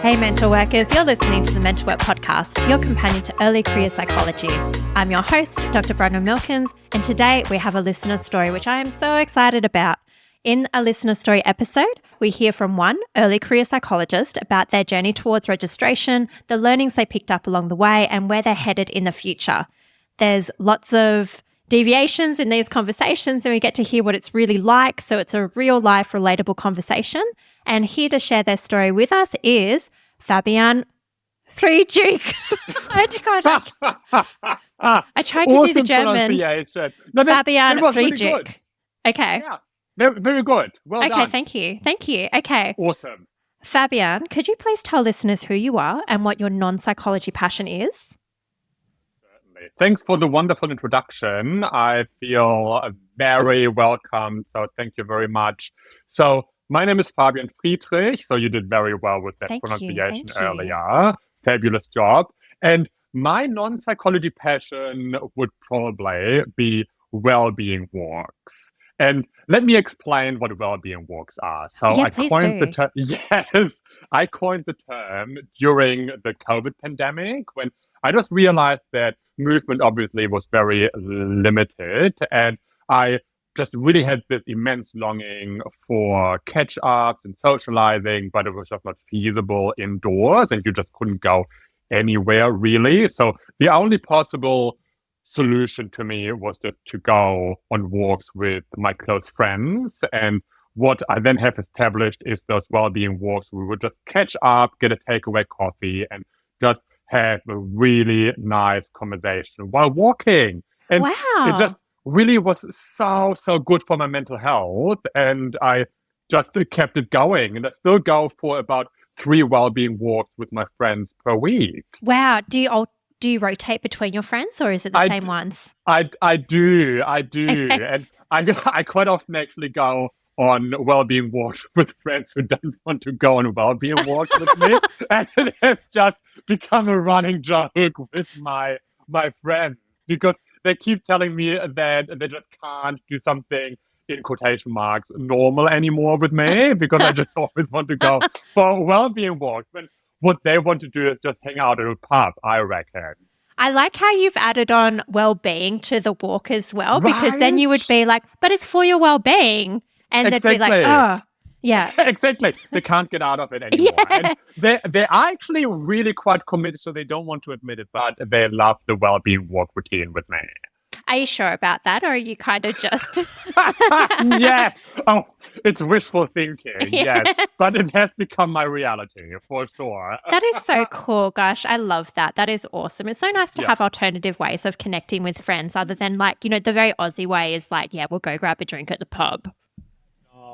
Hey mental workers, you're listening to the Mental Work Podcast, your companion to early career psychology. I'm your host, Dr. Bron Milkins, and today we have a listener story which I am so excited about. In a listener story episode, we hear from one early career psychologist about their journey towards registration, the learnings they picked up along the way, and where they're headed in the future. There's lots of deviations in these conversations and we get to hear what it's really like. So it's a real life relatable conversation. And here to share their story with us is Fabian Friedrich. I tried to Awesome do the German. pronunciation. No, Fabian was really Friedrich. good. Okay. Yeah, very good. Well Okay, done. thank you. Okay. Awesome. Fabian, could you please tell listeners who you are and what your non-psychology passion is? Certainly. Thanks for the wonderful introduction. I feel very welcome. So thank you very much. So my name is Fabian Friedrich. So you did very well with that pronunciation earlier. Fabulous job. And my non-psychology passion would probably be well-being walks. And let me explain what well-being walks are. So Yeah, I please coined do. the term. Yes, I coined the term during the COVID pandemic when I just realized that movement obviously was very limited, and I just really had this immense longing for catch-ups and socializing, but it was just not feasible indoors, and you just couldn't go anywhere really. So the only possible solution to me was just to go on walks with my close friends. And what I then have established is those well-being walks. We would just catch up, get a takeaway coffee, and just have a really nice conversation while walking. And it just really was so good for my mental health. And I just kept it going. And I still go for about 3 well-being walks with my friends per week. Wow. Do you rotate between your friends or is it the same ones? I do. And I quite often actually go on well-being walks with friends who don't want to go on well-being walks with me. And it has just become a running joke with my friends because they keep telling me that they just can't do something in quotation marks normal anymore with me because I just always want to go for well-being walks. When what they want to do is just hang out at a pub, I reckon. I like how you've added on well-being to the walk as well, because then you would be like, but it's for your well-being. And they'd be like, oh, yeah. Exactly. They can't get out of it anymore. Yeah. And they are actually really quite committed, so they don't want to admit it, but they love the well-being walk routine with me. Are you sure about that, or are you kind of just... Yeah. Oh, it's wishful thinking, yes. But it has become my reality, for sure. That is so cool. Gosh, I love that. That is awesome. It's so nice to have alternative ways of connecting with friends other than like, the very Aussie way is like, yeah, we'll go grab a drink at the pub.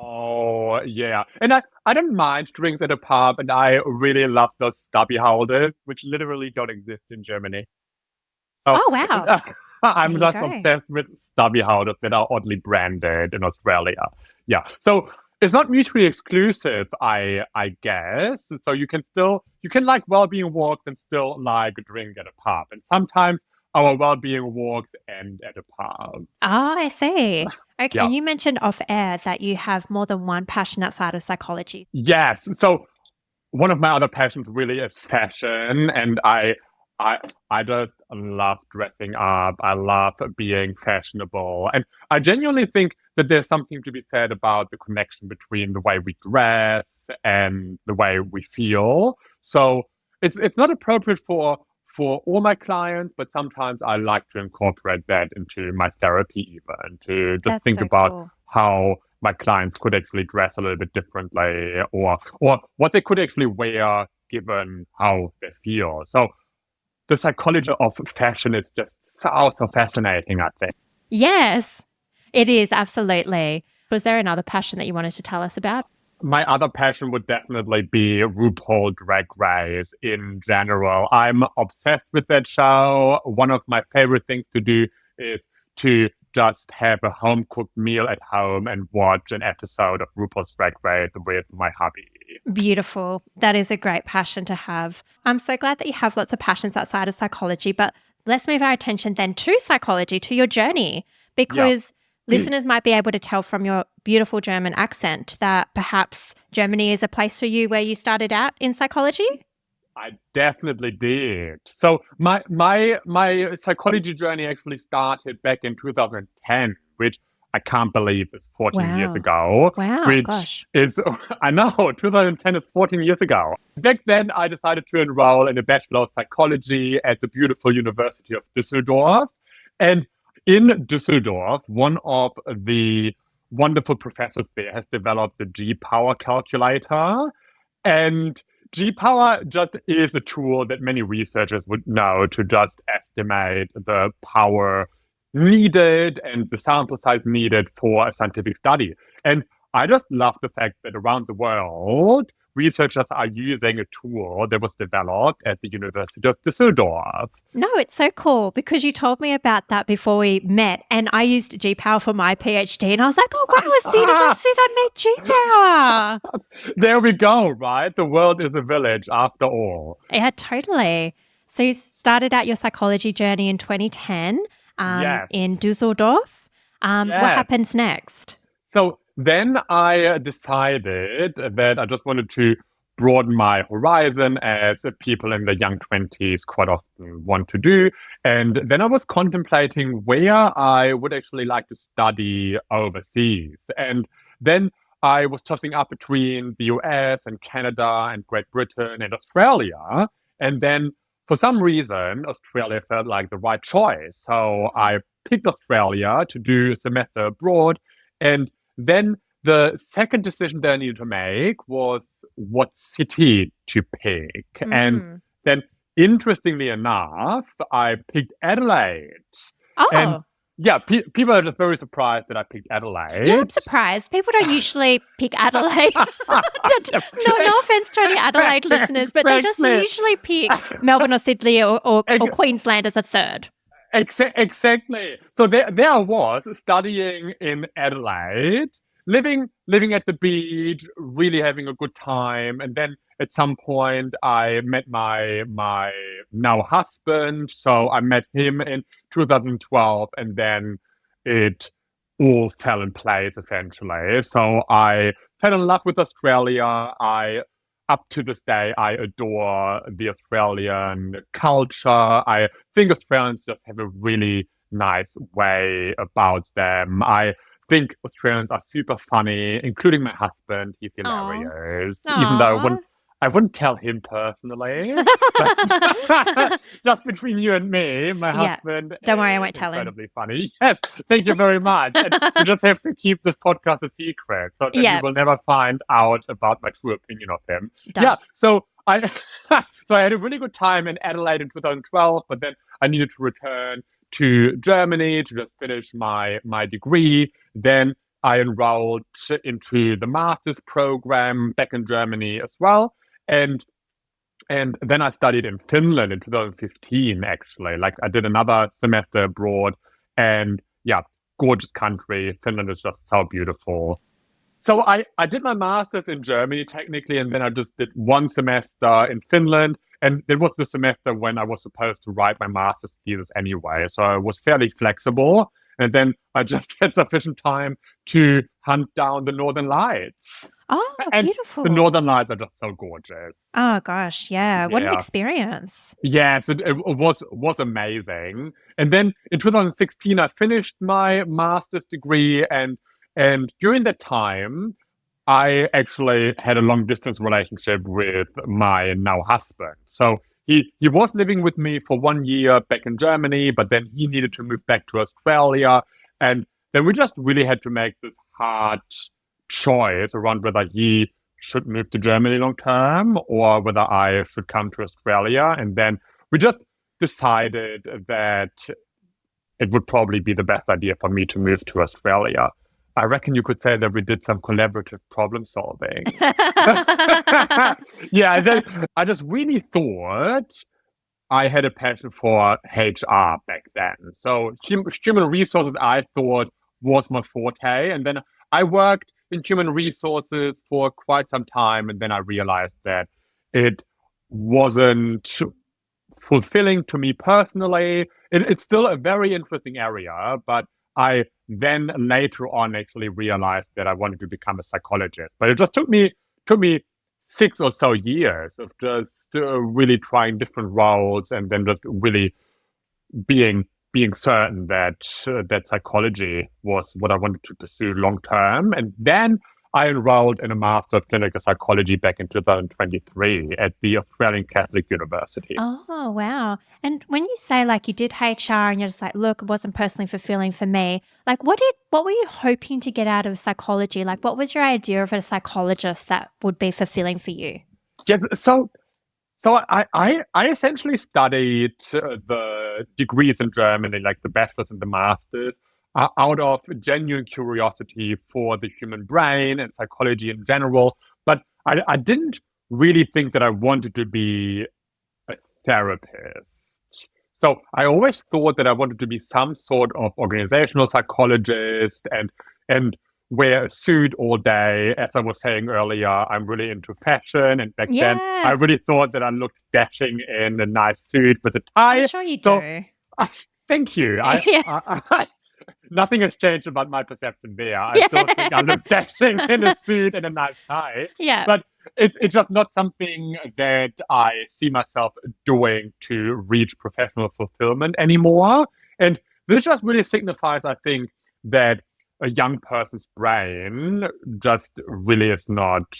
Oh, yeah. And I don't mind drinks at a pub, and I really love those stubby holders, which literally don't exist in Germany. So, Oh, wow. I'm There you just go. obsessed with stubby holders that are oddly branded in Australia. Yeah. So it's not mutually exclusive, I guess. So you can like well-being walks and still like a drink at a pub. And sometimes our well-being walks end at a pub. Oh, I see. Okay. Yeah. And you mentioned off air that you have more than one passion outside of psychology. Yes. So one of my other passions really is fashion, and I just love dressing up. I love being fashionable. And I genuinely think that there's something to be said about the connection between the way we dress and the way we feel. So it's not appropriate for all my clients, but sometimes I like to incorporate that into my therapy even, to just think about how my clients could actually dress a little bit differently or what they could actually wear given how they feel. So the psychology of fashion is just so fascinating, I think. Yes, it is. Absolutely. Was there another passion that you wanted to tell us about? My other passion would definitely be RuPaul Drag Race in general. I'm obsessed with that show. One of my favorite things to do is to just have a home-cooked meal at home and watch an episode of RuPaul's Drag Race with my hubby. Beautiful. That is a great passion to have. I'm so glad that you have lots of passions outside of psychology, but let's move our attention then to psychology, to your journey, because listeners might be able to tell from your beautiful German accent that perhaps Germany is a place for you where you started out in psychology. I definitely did. So my psychology journey actually started back in 2010, which I can't believe is 14 years Wow. ago, Wow. which Gosh. is, I know, 2010 is 14 years ago. Back then, I decided to enroll in a Bachelor of Psychology at the beautiful University of Düsseldorf. And in Düsseldorf, one of the wonderful professors there has developed the G-Power calculator. And G-Power just is a tool that many researchers would know to just estimate the power needed and the sample size needed for a scientific study. And I just love the fact that around the world, researchers are using a tool that was developed at the University of Düsseldorf. No, it's so cool because you told me about that before we met, and I used G-Power for my PhD, and I was like, oh, wow, it's the university that made G-Power. There we go, right? The world is a village after all. Yeah, totally. So you started out your psychology journey in 2010 Yes. in Dusseldorf. What Yes. happens next? So then I decided that I just wanted to broaden my horizon as people in the young 20s quite often want to do. And then I was contemplating where I would actually like to study overseas. And then I was tossing up between the US and Canada and Great Britain and Australia. And then for some reason, Australia felt like the right choice. So I picked Australia to do a semester abroad. And then the second decision that I needed to make was what city to pick. And then, interestingly enough, I picked Adelaide. Oh. And yeah, people are just very surprised that I picked Adelaide. Yeah, I'm surprised. People don't usually pick Adelaide. No offense to any Adelaide listeners, but they just usually pick Melbourne or Sydney or Queensland as a third. Exactly. So there I was studying in Adelaide, living at the beach, really having a good time. And then at some point I met my now husband. So I met him in 2012, and then it all fell in place essentially. So I fell in love with Australia. Up to this day, I adore the Australian culture. I think Australians just have a really nice way about them. I think Australians are super funny, including my husband. He's hilarious. Even though I wouldn't tell him personally. But just between you and me, my husband don't worry, I won't tell him. Incredibly funny. Yes, thank you very much. And you just have to keep this podcast a secret so that you will never find out about my true opinion of him. Done. Yeah, so I had a really good time in Adelaide in 2012, but then I needed to return to Germany to just finish my degree. Then I enrolled into the master's program back in Germany as well. And then I studied in Finland in 2015, actually. Like I did another semester abroad, and yeah, gorgeous country. Finland is just so beautiful. So I did my master's in Germany technically, and then I just did one semester in Finland. And it was the semester when I was supposed to write my master's thesis anyway. So I was fairly flexible. And then I just had sufficient time to hunt down the Northern Lights. Oh, and beautiful. The Northern Lights are just so gorgeous. Oh, gosh. Yeah. What an experience. Yes, it was amazing. And then in 2016, I finished my master's degree. And during that time, I actually had a long distance relationship with my now husband. So he was living with me for 1 year back in Germany, but then he needed to move back to Australia. And then we just really had to make this hard choice around whether he should move to Germany long term or whether I should come to Australia. And then we just decided that it would probably be the best idea for me to move to Australia. I reckon you could say that we did some collaborative problem solving. Yeah, then I just really thought I had a passion for HR back then. So human resources, I thought, was my forte. And then I worked in human resources for quite some time. And then I realized that it wasn't fulfilling to me personally. It's still a very interesting area, but I then later on actually realized that I wanted to become a psychologist. But it just took me 6 or so years of just really trying different roles and then just really being certain that that psychology was what I wanted to pursue long term. And then I enrolled in a Master of Clinical Psychology back in 2023 at the Australian Catholic University. Oh, wow. And when you say like you did HR and you're just like, look, it wasn't personally fulfilling for me, like what were you hoping to get out of psychology? Like what was your idea of a psychologist that would be fulfilling for you? Yeah, so I essentially studied the degrees in Germany, like the bachelor's and the master's, out of genuine curiosity for the human brain and psychology in general. But I didn't really think that I wanted to be a therapist. So I always thought that I wanted to be some sort of organizational psychologist and wear a suit all day. As I was saying earlier, I'm really into fashion, and back then I really thought that I looked dashing in a nice suit with a tie. I'm sure you do. Thank you. Nothing has changed about my perception there. I still think I look dashing in a suit and a nice tie. Yeah. But it's just not something that I see myself doing to reach professional fulfillment anymore. And this just really signifies, I think, that a young person's brain just really is not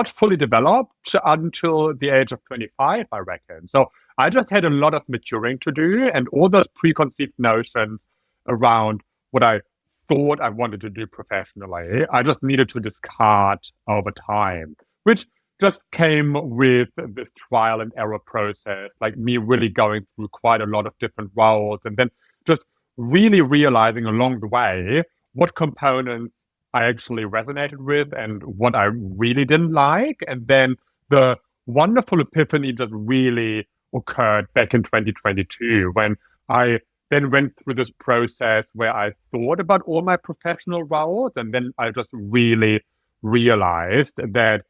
fully developed until the age of 25, I reckon. So I just had a lot of maturing to do, and all those preconceived notions around what I thought I wanted to do professionally, I just needed to discard over time, which just came with this trial and error process, like me really going through quite a lot of different roles and then just really realizing along the way what components I actually resonated with and what I really didn't like. And then the wonderful epiphany just really occurred back in 2022 when I then went through this process where I thought about all my professional roles, and then I just really realized that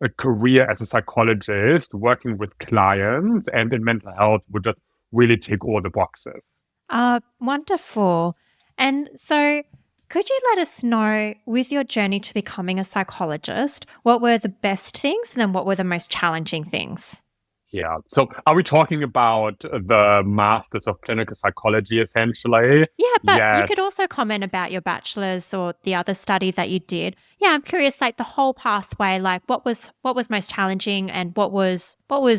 a career as a psychologist working with clients and in mental health would just really tick all the boxes. Wonderful. And so could you let us know, with your journey to becoming a psychologist, what were the best things and then what were the most challenging things? Yeah. So are we talking about the Masters of Clinical Psychology, essentially? Yeah, but you could also comment about your bachelor's or the other study that you did. Yeah, I'm curious, like the whole pathway, like what was most challenging and what was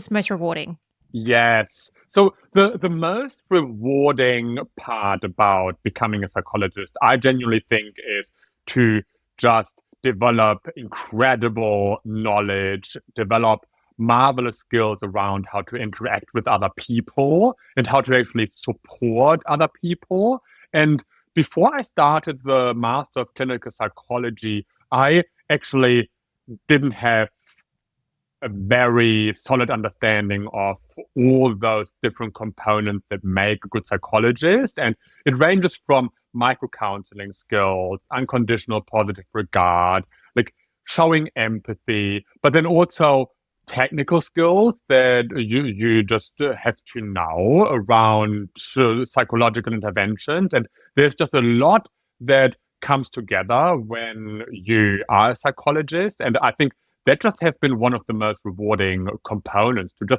most rewarding? Yes. So the most rewarding part about becoming a psychologist, I genuinely think, is to just develop incredible knowledge, develop marvelous skills around how to interact with other people and how to actually support other people. And before I started the Master of Clinical Psychology, I actually didn't have a very solid understanding of all those different components that make a good psychologist. And it ranges from micro-counseling skills, unconditional positive regard, like showing empathy, but then also technical skills that you just have to know around psychological interventions. And there's just a lot that comes together when you are a psychologist. And I think that just has been one of the most rewarding components to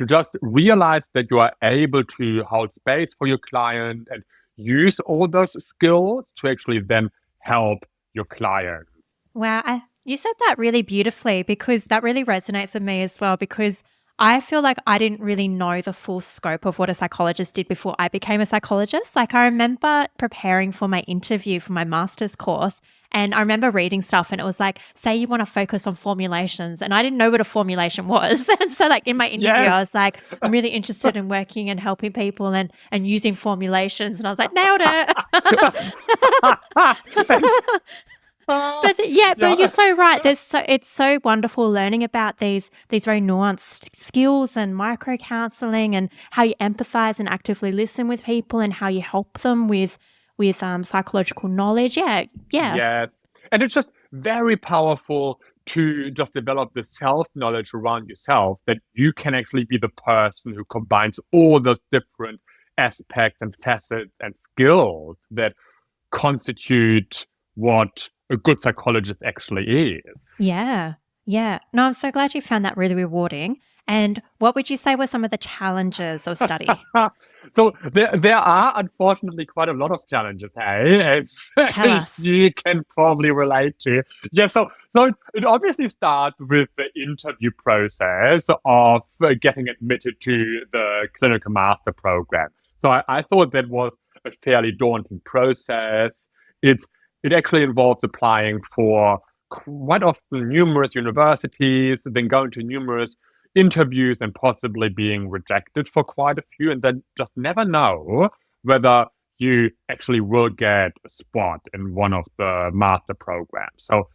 just realize that you are able to hold space for your client and use all those skills to actually then help your client. Wow, you said that really beautifully, because that really resonates with me as well, because I feel like I didn't really know the full scope of what a psychologist did before I became a psychologist. Like I remember preparing for my interview for my master's course, and I remember reading stuff and it was like, say you want to focus on formulations, and I didn't know what a formulation was. And so like in my interview, I was like, I'm really interested in working and helping people and using formulations. And I was like, nailed it. But you're so right. It's so wonderful learning about these very nuanced skills and micro counseling and how you empathize and actively listen with people and how you help them with psychological knowledge. Yeah. Yes. And it's just very powerful to just develop the self-knowledge around yourself, that you can actually be the person who combines all those different aspects and facets and skills that constitute what a good psychologist actually is. Yeah. Yeah. No, I'm so glad you found that really rewarding. And what would you say were some of the challenges of study? So there are unfortunately quite a lot of challenges, hey, Tell as us. you can probably relate to. Yeah, so it obviously starts with the interview process of getting admitted to the clinical master program. So I thought that was a fairly daunting process. It it actually involves applying for quite often numerous universities, then going to numerous interviews and possibly being rejected for quite a few, and then just never know whether you actually will get a spot in one of the master programs. So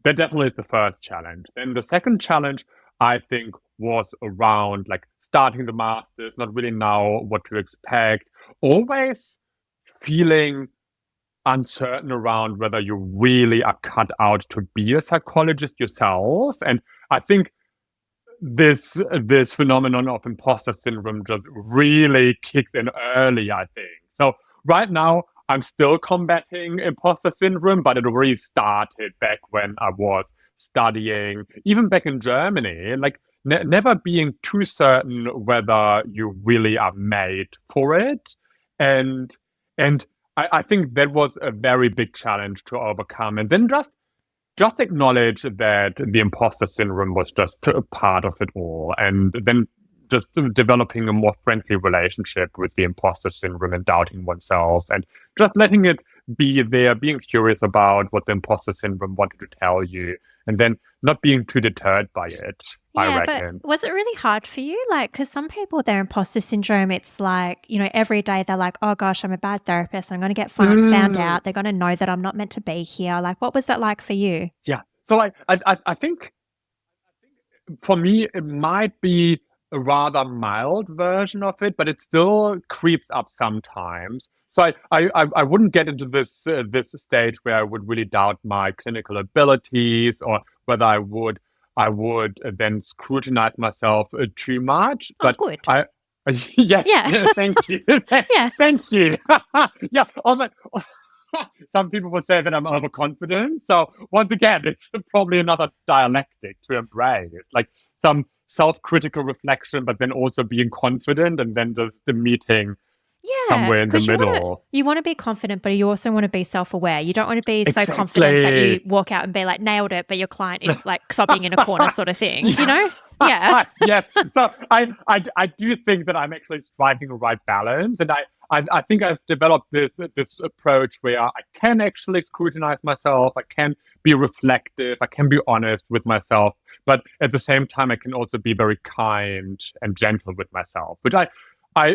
that definitely is the first challenge. Then the second challenge, I think, was around like starting the masters, not really know what to expect, always feeling uncertain around whether you really are cut out to be a psychologist yourself. And I think this phenomenon of imposter syndrome just really kicked in early, I think. So right now I'm still combating imposter syndrome, but it already started back when I was studying, even back in Germany, like never being too certain whether you really are made for it. And and I think that was a very big challenge to overcome. And then just acknowledge that the imposter syndrome was just a part of it all, and then just developing a more friendly relationship with the imposter syndrome and doubting oneself, and just letting it be there, being curious about what the imposter syndrome wanted to tell you, and then not being too deterred by it, I Yeah, but reckon. was it really hard for you? Like, because some people, their imposter syndrome, it's like, every day they're like, oh gosh, I'm a bad therapist. I'm going to get found Mm, out. They're going to know that I'm not meant to be here. Like, what was that like for you? yeah. So I think for me, it might be a rather mild version of it, but it still creeps up sometimes. So I wouldn't get into this stage where I would really doubt my clinical abilities or whether I would then scrutinize myself too much. Oh, But good. I yes, Yeah. thank you, Yeah. thank you. Yeah, although some people would say that I'm overconfident. So once again, it's probably another dialectic to embrace, like some self-critical reflection, but then also being confident, and then the meeting Yeah. somewhere in the Because middle. you want to be confident, but you also want to be self-aware. You don't want to be so confident that Exactly. you walk out and be like, nailed it, but your client is like sobbing in a corner sort of thing, you Yeah. know? Yeah. Yeah. So I do think that I'm actually striking a right balance, and I think I've developed this approach where I can actually scrutinize myself, I can be reflective, I can be honest with myself, but at the same time I can also be very kind and gentle with myself, which I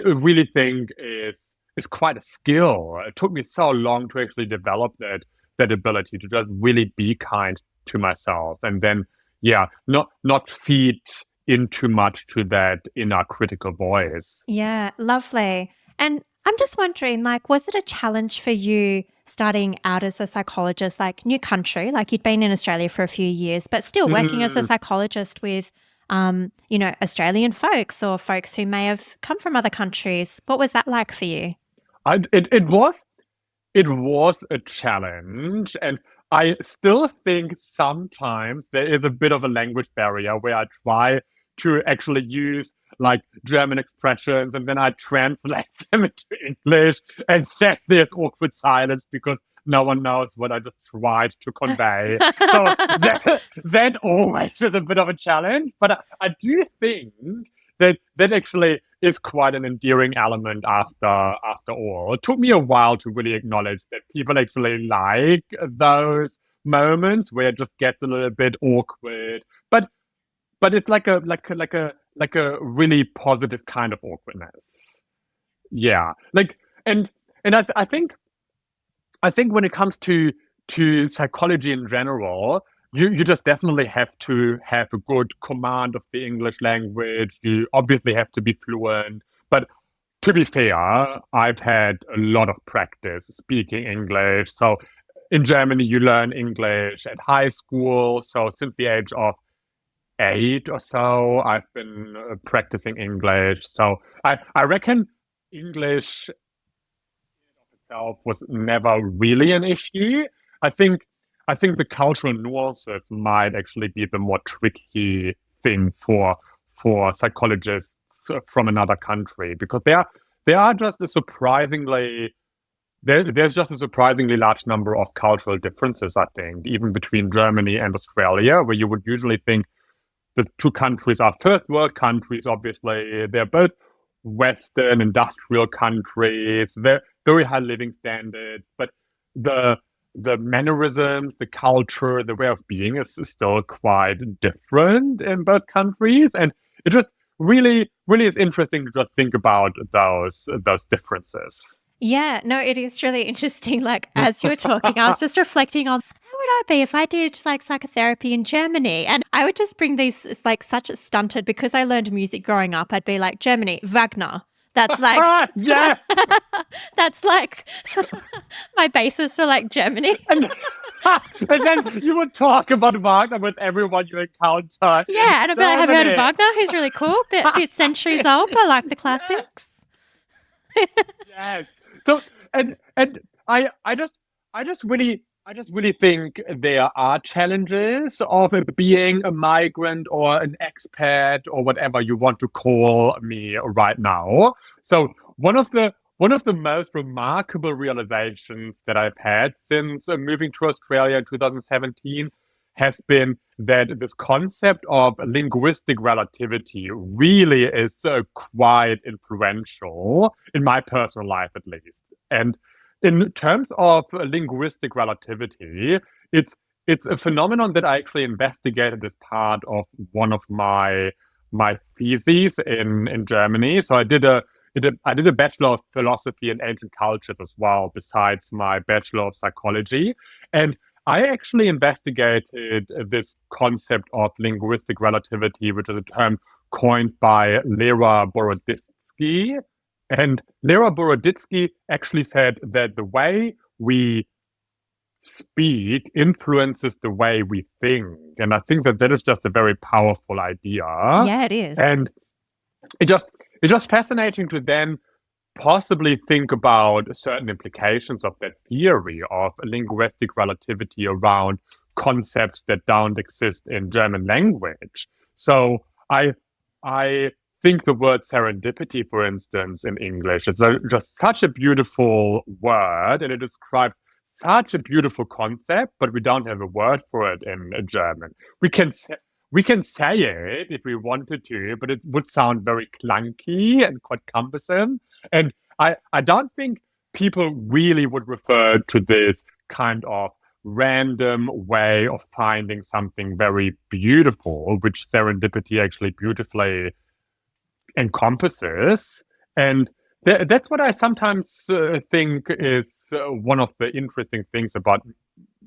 really think is quite a skill. It took me so long to actually develop that ability to just really be kind to myself, and then yeah, not feed in too much to that inner critical voice. Yeah, lovely. And I'm just wondering, like, was it a challenge for you starting out as a psychologist, like new country, like you'd been in Australia for a few years, but still working as a Mm, psychologist with, Australian folks or folks who may have come from other countries? What was that like for you? it was a challenge, and I still think sometimes there is a bit of a language barrier where I try to actually use like German expressions and then I translate them into English, and then there's awkward silence because no one knows what I just tried to convey. So that always is a bit of a challenge, but I do think that actually is quite an endearing element after all. It took me a while to really acknowledge that people actually like those moments where it just gets a little bit awkward, but it's like a really positive kind of awkwardness. Yeah, like and and I think when it comes to psychology in general, you just definitely have to have a good command of the English language. You obviously have to be fluent, but to be fair, I've had a lot of practice speaking English. So in Germany, you learn English at high school. So since the age of 8 or so, I've been practicing English. So I reckon English itself was never really an issue. I think I think the cultural nuances might actually be the more tricky thing for psychologists from another country, because there are just a surprisingly there's just a surprisingly large number of cultural differences, I think, even between Germany and Australia, where you would usually think the two countries are first world countries. Obviously, they're both Western industrial countries, very high living standards, but the mannerisms, the culture, the way of being is still quite different in both countries, and it just really is interesting to just think about those differences. Yeah, no, it is really interesting. Like, as you were talking, I was just reflecting on how would I be if I did like psychotherapy in Germany? And I would just bring these, it's like such a stunted, because I learned music growing up, I'd be like, Germany, Wagner. That's like, Yeah. that's like my basis for like Germany. And then you would talk about Wagner with everyone you encounter. Yeah, and I'd be like, have you heard of Wagner? He's really cool. Bit centuries old, but I like the classics. Yes. So and I just really think there are challenges of being a migrant or an expat or whatever you want to call me right now. So one of the most remarkable realizations that I've had since moving to Australia in 2017 has been that this concept of linguistic relativity really is quite influential in my personal life, at least. And in terms of linguistic relativity, it's a phenomenon that I actually investigated as part of one of my theses in Germany. So I did a Bachelor of Philosophy and Ancient Cultures as well, besides my Bachelor of Psychology. And I actually investigated this concept of linguistic relativity, which is a term coined by Lera Boroditsky. And Lera Boroditsky actually said that the way we speak influences the way we think. And I think that is just a very powerful idea. Yeah, it is. And it's just fascinating to then possibly think about certain implications of that theory of linguistic relativity around concepts that don't exist in German language. So I think the word serendipity, for instance, in English, it's just such a beautiful word, and it describes such a beautiful concept, but we don't have a word for it in German. We can say it if we wanted to, but it would sound very clunky and quite cumbersome. And I don't think people really would refer to this kind of random way of finding something very beautiful, which serendipity actually beautifully encompasses. And that's what I sometimes think is one of the interesting things about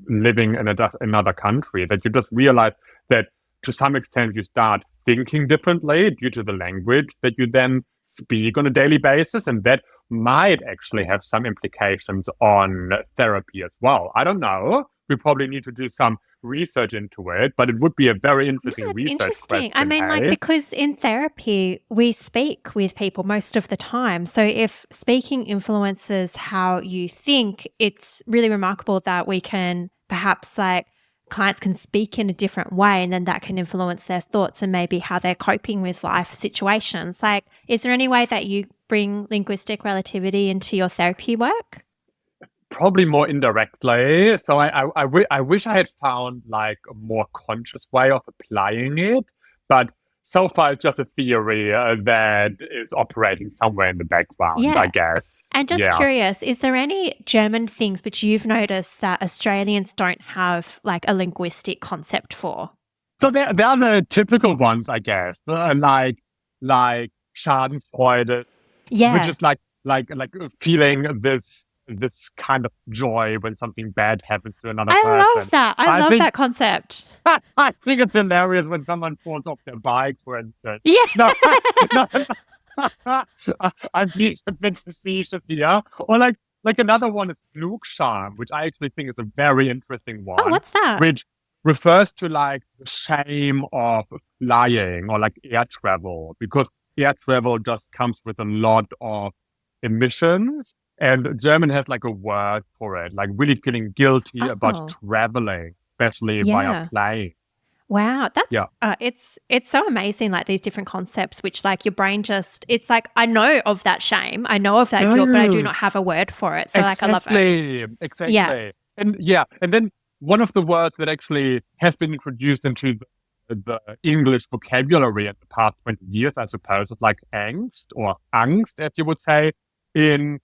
living in another country, that you just realize that to some extent you start thinking differently due to the language that you then speak on a daily basis, and that might actually have some implications on therapy as well. I don't know. We probably need to do some research into it, but it would be a very interesting research interesting. question. I mean, like, because in therapy, we speak with people most of the time. So if speaking influences how you think, it's really remarkable that we can perhaps like clients can speak in a different way, and then that can influence their thoughts and maybe how they're coping with life situations. Like, is there any way that you bring linguistic relativity into your therapy work? Probably more indirectly. So I wish I had found like a more conscious way of applying it, but so far it's just a theory that is operating somewhere in the background, I guess. And just curious, is there any German things which you've noticed that Australians don't have like a linguistic concept for? So there are the typical ones, I guess, like Schadenfreude, which is like feeling this kind of joy when something bad happens to another person. I love that. I love that concept. I think it's hilarious when someone falls off their bike, for instance. Yeah. I'm being a bit facetious here. Or like another one is Flugscham, which I actually think is a very interesting one. Oh, what's that? Which refers to like the shame of flying or like air travel, because air travel just comes with a lot of emissions. And German has like a word for it, like really feeling guilty about Oh, traveling, especially via yeah. plane. Wow, that's Yeah. it's so amazing, like these different concepts, which like your brain just it's like I know of that shame, I know of that guilt, but I do Mm, not have a word for it. So like I love it. exactly. Yeah. Exactly. And yeah, and then one of the words that actually has been introduced into the English vocabulary in the past 20 years, I suppose, is like angst or Angst, as you would say in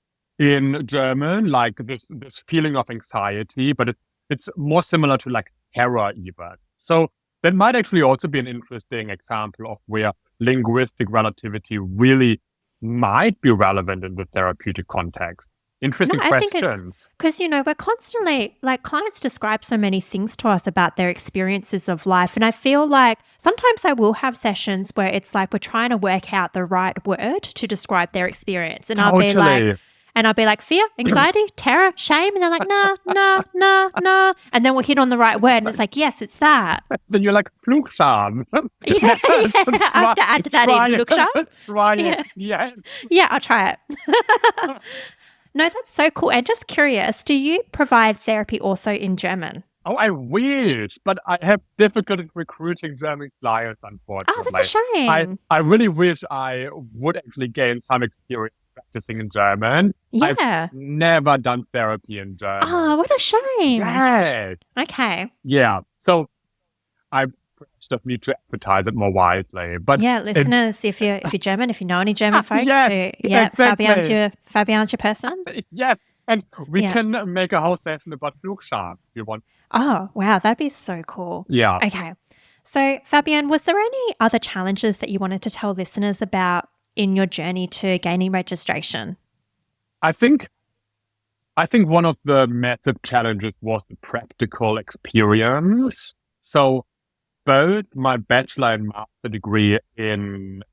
German, like this feeling of anxiety, but it's more similar to like terror even. So that might actually also be an interesting example of where linguistic relativity really might be relevant in the therapeutic context. No, Interesting I think it's questions. because, we're constantly like clients describe so many things to us about their experiences of life. And I feel like sometimes I will have sessions where it's like we're trying to work out the right word to describe their experience. Totally. And I'll be like, fear, anxiety, terror, shame. And they're like, nah, nah, nah, nah. And then we'll hit on the right word. And it's like, yes, it's that. Then you're like Flugscham. Yeah, yeah. I have to add that in. Try it. Flugsha? Try it. Yeah. Yeah. Yeah, I'll try it. No, that's so cool. And just curious, do you provide therapy also in German? Oh, I wish, but I have difficulty recruiting German clients, Oh, that's a unfortunately. shame. I really wish I would actually gain some experience practicing in German. I've Yeah. never done therapy in Oh, German. what a shame. Yes. Okay. Yeah. So I just need to advertise it more widely. But Yeah, it, listeners, if you're German, if you know any German folks yes, who exactly. Fabian's your person. Yes. And we Yeah. can make a whole session about Flugscham if you want. Oh, wow, that'd be so cool. Yeah. Okay. So, Fabian, was there any other challenges that you wanted to tell listeners about in your journey to gaining registration? I think one of the massive challenges was the practical experience. So both my bachelor and master degree in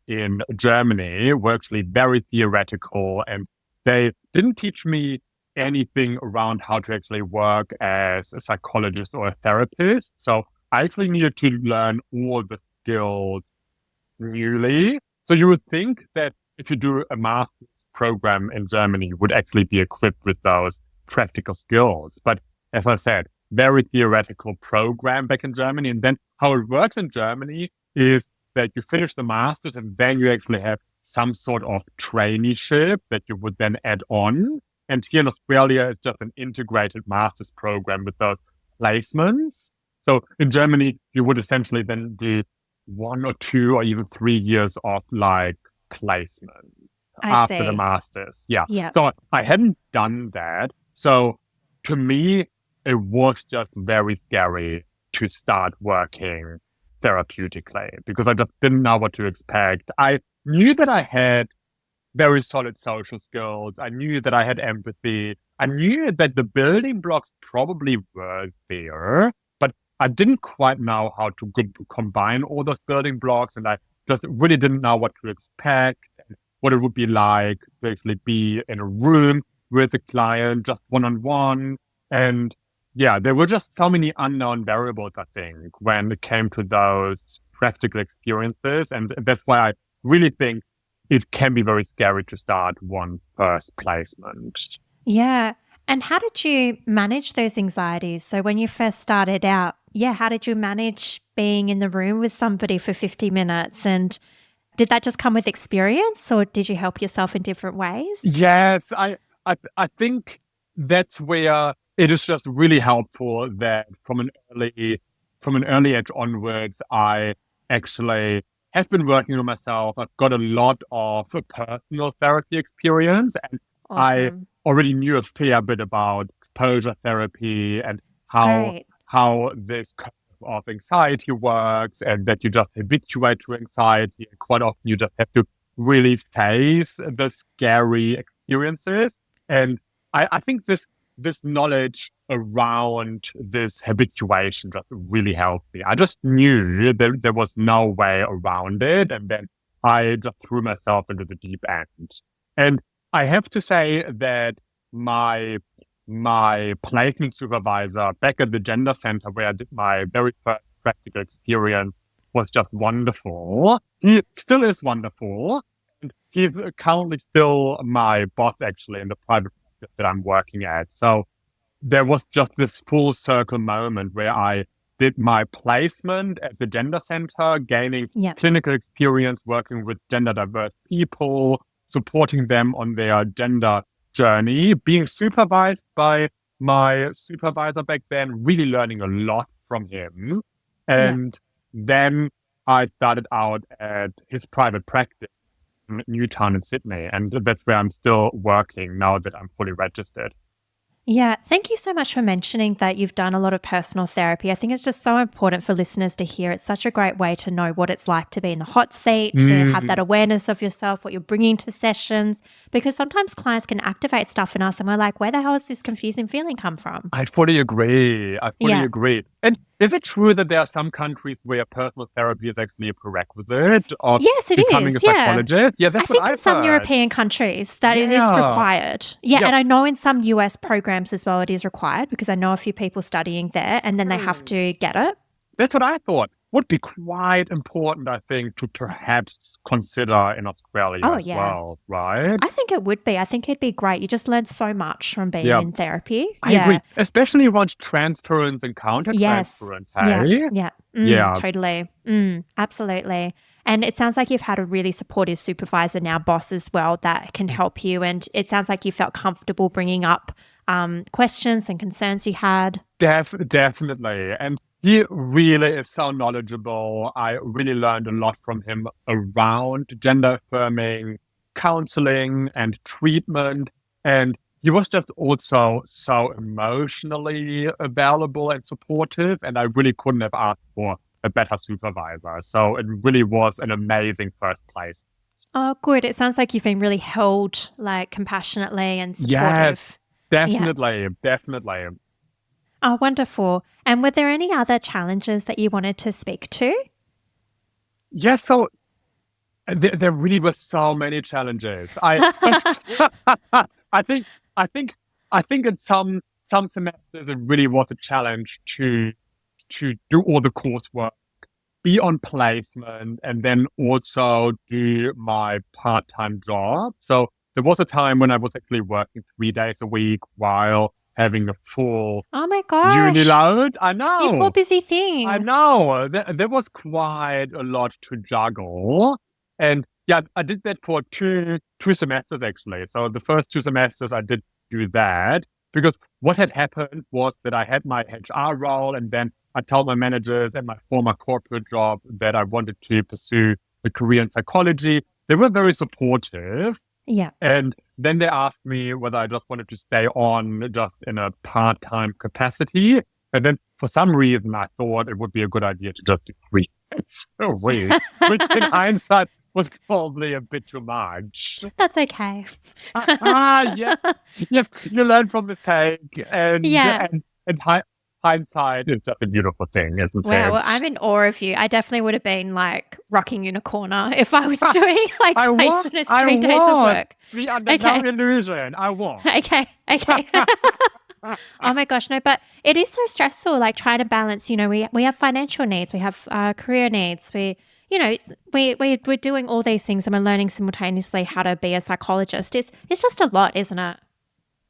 Germany were actually very theoretical, and they didn't teach me anything around how to actually work as a psychologist or a therapist. So I actually needed to learn all the skills newly. So you would think that if you do a master's program in Germany, you would actually be equipped with those practical skills. But as I said, very theoretical program back in Germany. And then how it works in Germany is that you finish the master's and then you actually have some sort of traineeship that you would then add on. And here in Australia, it's just an integrated master's program with those placements. So in Germany, you would essentially then do 1 or 2 or even 3 years of like placement I after the see. master's. Yeah. Yeah. So I hadn't done that. So to me, it was just very scary to start working therapeutically because I just didn't know what to expect. I knew that I had very solid social skills. I knew that I had empathy. I knew that the building blocks probably were there, but I didn't quite know how to combine all those building blocks. And I just really didn't know what to expect and what it would be like to actually be in a room with a client, just one-on-one. And yeah, there were just so many unknown variables, I think, when it came to those practical experiences. And that's why I really think it can be very scary to start one first placement. Yeah. And how did you manage those anxieties? So when you first started out, how did you manage being in the room with somebody for 50 minutes? And did that just come with experience or did you help yourself in different ways? Yes, I think that's where it is just really helpful that from an early age onwards, I actually have been working on myself. I've got a lot of personal therapy experience, and I Awesome. already knew a fair bit about exposure therapy and how Great. this kind of anxiety works, and that you just habituate to anxiety. And quite often, you just have to really face the scary experiences. And I think this knowledge around this habituation just really helped me. I just knew that there was no way around it. And then I just threw myself into the deep end. And I have to say that my placement supervisor back at the gender center where I did my very first practical experience was just wonderful. He still is wonderful. And he's currently still my boss actually in the private practice that I'm working at. So there was just this full circle moment where I did my placement at the gender center, gaining clinical experience working with gender diverse people, supporting them on their gender journey, being supervised by my supervisor back then, really learning a lot from him. And then I started out at his private practice in Newtown in Sydney. And that's where I'm still working now that I'm fully registered. Yeah, thank you so much for mentioning that you've done a lot of personal therapy. I think it's just so important for listeners to hear. It's such a great way to know what it's like to be in the hot seat, to have that awareness of yourself, what you're bringing to sessions, because sometimes clients can activate stuff in us and we're like, where the hell is this confusing feeling come from? I fully agree. Agree. And is it true that there are some countries where personal therapy is actually a prerequisite of becoming a psychologist? Yeah, that's I think in some European countries that it is required. Yeah, and I know in some US programs as well it is required because I know a few people studying there and then they have to get it. That's what I thought. Would be quite important, I think, to perhaps consider in Australia as well, right? I think it would be. I think it'd be great. You just learn so much from being in therapy. I agree. Especially around transference and counter-transference. Totally. Absolutely. And it sounds like you've had a really supportive supervisor now, boss as well, that can help you. And it sounds like you felt comfortable bringing up questions and concerns you had. Definitely. And he really is so knowledgeable. I really learned a lot from him around gender-affirming counseling and treatment. And he was just also so emotionally available and supportive. And I really couldn't have asked for a better supervisor. So it really was an amazing first place. Oh, good. It sounds like you've been really held like compassionately and supportive. Yes, definitely. Oh, wonderful. And were there any other challenges that you wanted to speak to? Yes, so there really were so many challenges. I think in some semesters it really was a challenge to do all the coursework, be on placement, and then also do my part-time job. So there was a time when I was actually working 3 days a week while having a full uni load. I know. You poor busy thing. I know. There was quite a lot to juggle. And yeah, I did that for two semesters actually. So the first 2 semesters I did do that because what had happened was that I had my HR role and then I told my managers at my former corporate job that I wanted to pursue a career in psychology. They were very supportive. Yeah. And then they asked me whether I just wanted to stay on just in a part-time capacity. And then for some reason, I thought it would be a good idea to just do 3 days a week, which in hindsight was probably a bit too much. That's okay. Yeah. You learn from mistake. And hindsight is just a beautiful thing, isn't it? Wow, well, I'm in awe of you. I definitely would have been like rocking you in a corner if I was doing like placement of 3 days of work. Be under no illusion. I won't. Okay. Oh my gosh, no, but it is so stressful, like trying to balance, we have financial needs, we have career needs, we're doing all these things and we're learning simultaneously how to be a psychologist. It's just a lot, isn't it?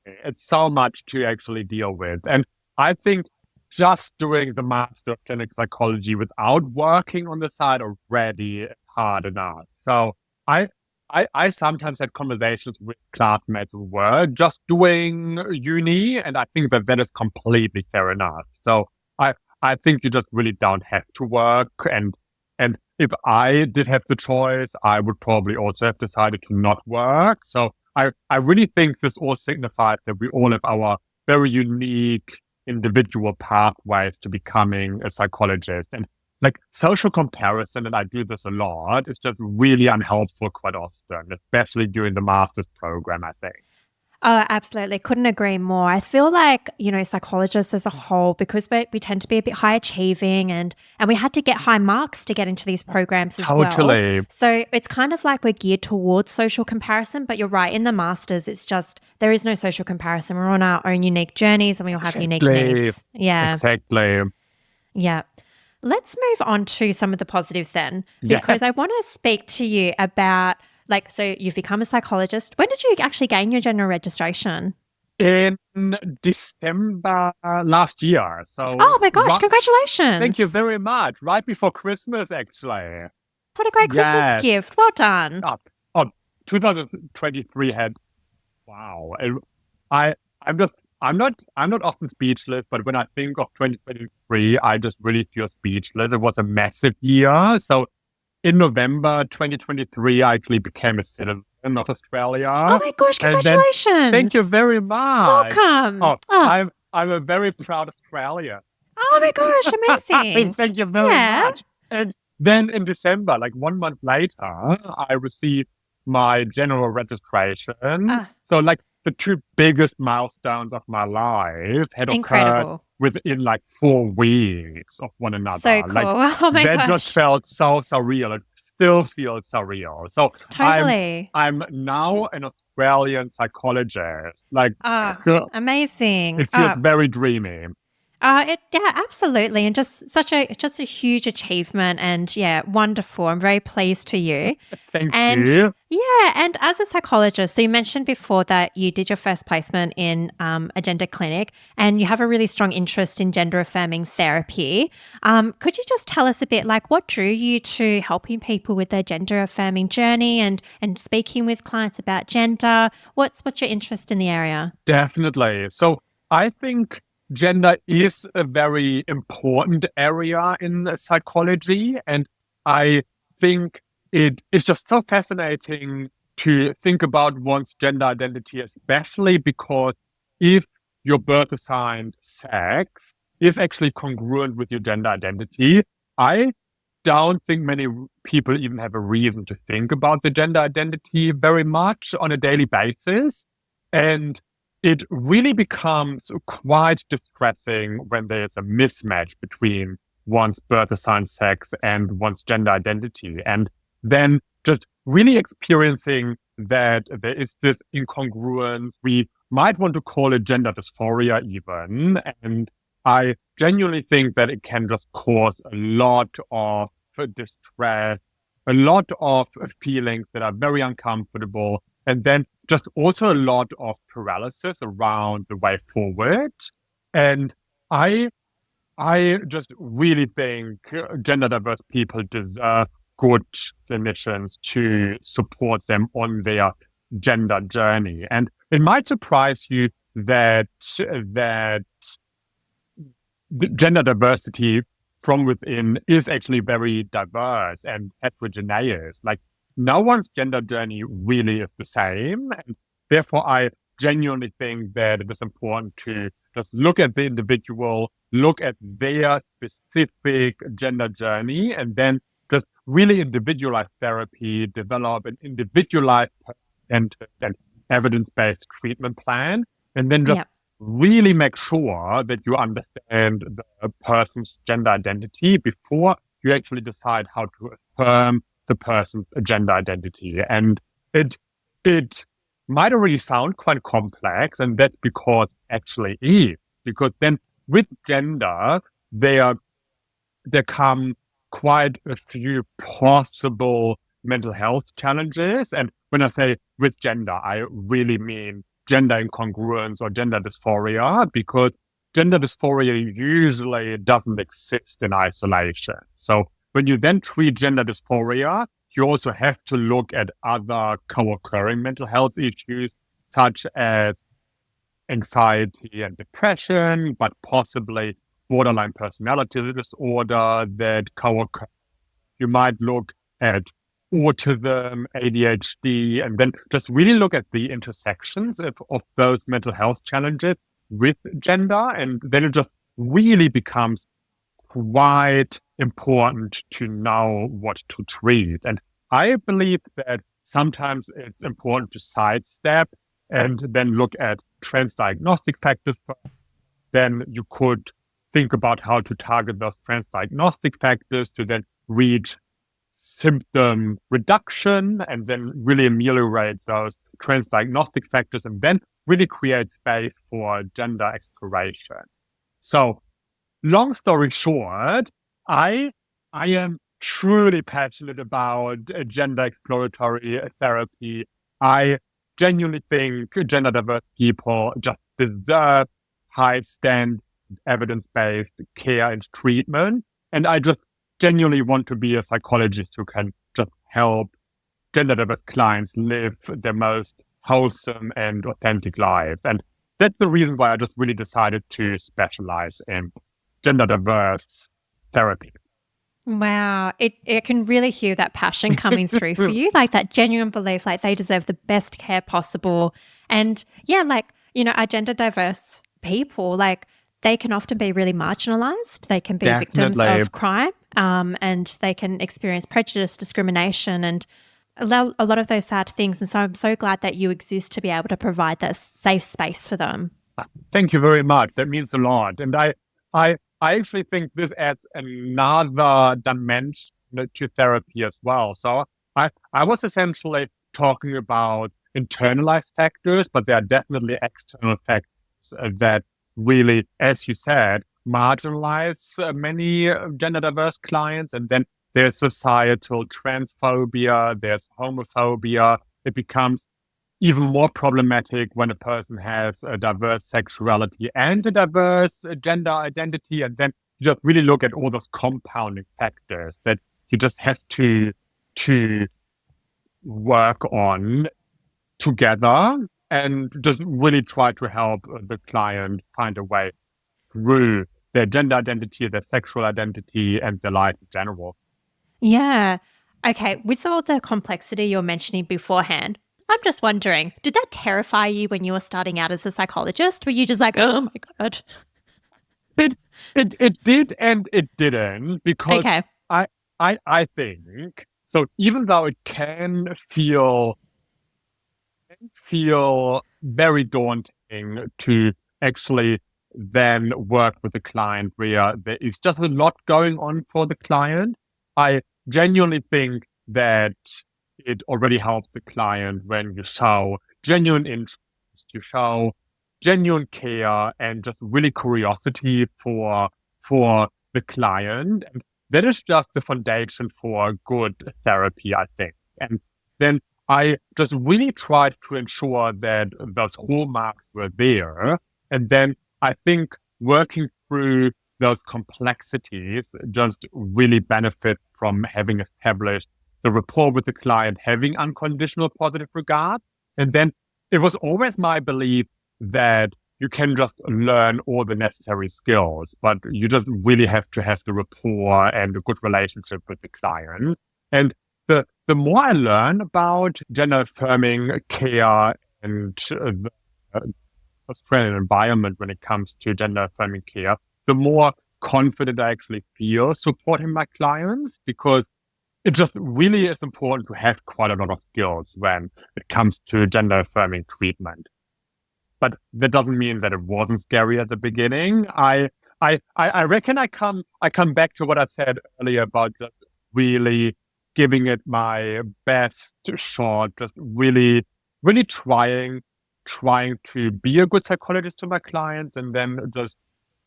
It's so much to actually deal with. And I think just doing the Master of Clinical Psychology without working on the side already is hard enough. So I sometimes had conversations with classmates who were just doing uni, and I think that is completely fair enough. So I think you just really don't have to work. And if I did have the choice, I would probably also have decided to not work. So I really think this all signifies that we all have our very unique individual pathways to becoming a psychologist. And like social comparison, and I do this a lot, is just really unhelpful quite often, especially during the master's program, I think. Oh, absolutely. Couldn't agree more. I feel like, psychologists as a whole, because we tend to be a bit high achieving and we had to get high marks to get into these programs as well. Totally. So it's kind of like we're geared towards social comparison, but you're right. In the masters, it's just, there is no social comparison. We're on our own unique journeys and we all have unique needs. Yeah. Exactly. Yeah. Let's move on to some of the positives then, because I want to speak to you about, so you've become a psychologist. When did you actually gain your general registration? in December last year. So, Oh my gosh, thank you congratulations. very much. Right before Christmas, actually. What a great Christmas Yes. gift. Well done. Oh, oh, 2023 had, wow. I, I'm just, I'm not often speechless, but when I think of 2023, I just really feel speechless. It was a massive year. So in November 2023, I actually became a citizen of Oh Australia. my gosh, And then, thank you congratulations. very much. Welcome. Oh, Oh, I'm a very proud Australian. oh my gosh, amazing. Thank you very Yeah. much. And then in December, like 1 month later, I received my general registration. Ah, So like the two biggest milestones of my life had occurred incredible. within like 4 weeks of one So another. cool. Like Oh my that just gosh. felt so surreal. It still feels surreal. So Totally. I'm now an Australian psychologist. Like Ah, amazing. it feels very dreamy. Yeah, absolutely, and just a huge achievement, and yeah, wonderful. I'm very pleased for you. Thank And you. yeah, and as a psychologist, so you mentioned before that you did your first placement in a gender clinic, and you have a really strong interest in gender affirming therapy. Could you just tell us a bit, like, what drew you to helping people with their gender affirming journey and speaking with clients about gender? What's your interest in the area? Definitely. So I think gender is a very important area in psychology. And I think it is just so fascinating to think about one's gender identity, especially because if your birth assigned sex is actually congruent with your gender identity, I don't think many people even have a reason to think about the gender identity very much on a daily basis. And it really becomes quite distressing when there's a mismatch between one's birth assigned sex and one's gender identity. And then just really experiencing that there is this incongruence. We might want to call it gender dysphoria even. And I genuinely think that it can just cause a lot of distress, a lot of feelings that are very uncomfortable, and then just also a lot of paralysis around the way forward. And I I just really think gender diverse people deserve good clinicians to support them on their gender journey. And it might surprise you that the gender diversity from within is actually very diverse and heterogeneous. Like no one's gender journey really is the same. And therefore, I genuinely think that it is important to just look at the individual, look at their specific gender journey, and then just really individualize therapy, develop an individualized and evidence-based treatment plan, and then just Yeah. really make sure that you understand the person's gender identity before you actually decide how to affirm the person's gender identity. And it might already sound quite complex, and that's because it actually is. Because then with gender, there come quite a few possible mental health challenges. And when I say with gender, I really mean gender incongruence or gender dysphoria, because gender dysphoria usually doesn't exist in isolation. So when you then treat gender dysphoria, you also have to look at other co-occurring mental health issues, such as anxiety and depression, but possibly borderline personality disorder that co-occur. You might look at autism, ADHD, and then just really look at the intersections of those mental health challenges with gender. And then it just really becomes quite important to know what to treat. And I believe that sometimes it's important to sidestep and then look at trans diagnostic factors. Then you could think about how to target those trans diagnostic factors to then reach symptom reduction and then really ameliorate those trans diagnostic factors and then really create space for gender exploration. So long story short, I am truly passionate about gender exploratory therapy. I genuinely think gender diverse people just deserve high standard evidence-based care and treatment. And I just genuinely want to be a psychologist who can just help gender diverse clients live their most wholesome and authentic lives. And that's the reason why I just really decided to specialize in gender diverse therapy. Wow. It can really hear that passion coming through for you, like that genuine belief, like they deserve the best care possible. And yeah, like, our gender diverse people, like they can often be really marginalized. They can be victims of crime, and they can experience prejudice, discrimination, and a lot of those sad things. And so I'm so glad that you exist to be able to provide that safe space for them. Thank you very much. That means a lot. And I actually think this adds another dimension to therapy as well. So I was essentially talking about internalized factors, but there are definitely external factors that really, as you said, marginalize many gender diverse clients. And then there's societal transphobia, there's homophobia. It becomes even more problematic when a person has a diverse sexuality and a diverse gender identity. And then you just really look at all those compounding factors that you just have to work on together and just really try to help the client find a way through their gender identity, their sexual identity, and their life in general. Yeah. Okay. With all the complexity you're mentioning beforehand, I'm just wondering, did that terrify you when you were starting out as a psychologist? Were you just like, oh my God? It did and it didn't, because Okay. I think, so even though it can feel very daunting to actually then work with the client where there is just a lot going on for the client, I genuinely think that it already helps the client when you show genuine interest, you show genuine care and just really curiosity for the client. And that is just the foundation for good therapy, I think. And then I just really tried to ensure that those hallmarks were there. And then I think working through those complexities just really benefit from having established the rapport with the client, having unconditional positive regard. And then it was always my belief that you can just learn all the necessary skills, but you just really have to have the rapport and a good relationship with the client. And the more I learn about gender-affirming care and the Australian environment when it comes to gender-affirming care, the more confident I actually feel supporting my clients, because it just really is important to have quite a lot of skills when it comes to gender-affirming treatment. But that doesn't mean that it wasn't scary at the beginning. I reckon I come back to what I said earlier about just really giving it my best shot, just really trying to be a good psychologist to my clients, and then